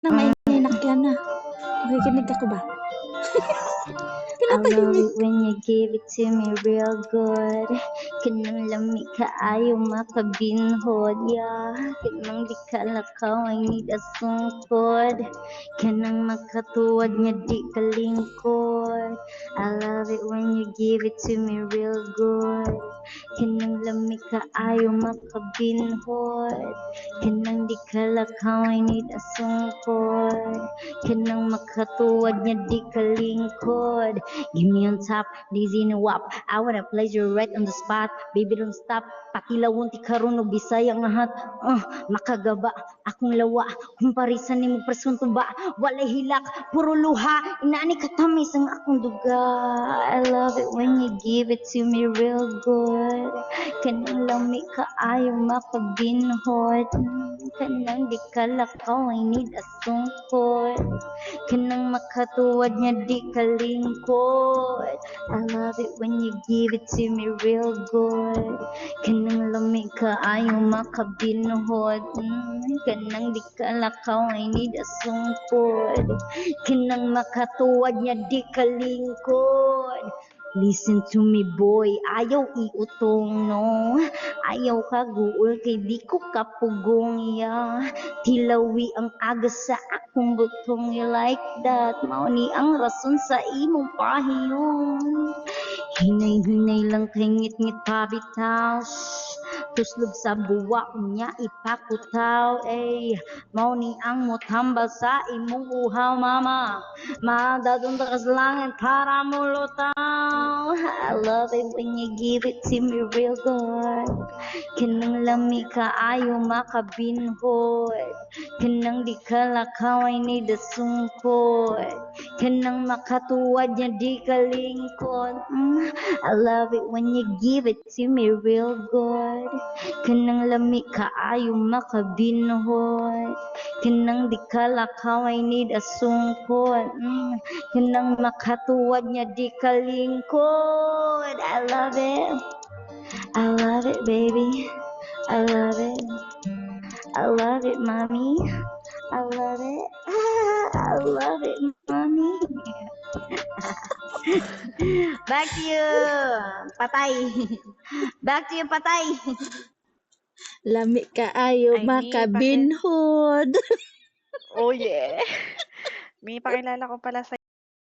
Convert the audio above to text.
Na Mm. maingay nakyan na. Nakikinig ka ko ba? I love Tinatahimik. it when you give it to me real good. Kanang lami ka ayaw makabinhod, yeah. Kanang di ka lakaw, I need a sungkod. Kanang makatuwad nga di kalingkod. I love it when you give it to me real good. Kanang lami ka ayaw makabinhod. Kanang di ka lakaw, I need a sungkod. Kanang makatuwad nga di kalingkod. Give me on top, dizzy and wap. I wanna pleasure right on the spot. Baby, don't stop. Pakilawon ti karon og Bisaya nga hat. Makagaba akong lawa. Kung parisan nimo presunto ba? Walay hilak, puro luha. Inaani katamis ang akong duga. I love it when you give it to me real good. Kanang lami ka ayaw makabinhod. Kanang di ka lakaw, I need a sungkod. Kanang makatuwad nga di kalingkod. I love it when you give it to me real good. Kanang lami ka ayaw makabinhod. Kanang di ka lakaw, I need a sungkod. Kanang makatuwad nga di kalingkod. Listen to me boy, ayaw iutong no. Ayaw ka guul kay di ko kapugong ya. Tilawi ang aga sa akong butong, you like that. Mao ni ang rason sa imong pahiyong. Hinay-hinay lang kay ngit-ngit pabitaw. Tuslog sa buwa niya ipakutaw. Mao ni ang motambal sa imong uhaw mama. Madadong takas langit para mulutaw. I love it when you give it to me real good. Kanang lami ka ayaw makabinhod. Kanang di ka lakaw, I need a sungkod. Kanang makatuwad niya di kalingkod. I love it when you give it to me real good. Kanang lami ka ayaw makabinhod. Kanang di ka lakaw, I need a sungkod. Kanang makatuwad niya di kalingkod. I love it. I love it, baby. I love it. I love it, mommy. I love it. I love it, mommy. Back to you, Patay. Back to you, Patay. Lami ka ayaw Ay, Mi, makabinhod. Oh, yeah. Mi, pakilala ko pala sa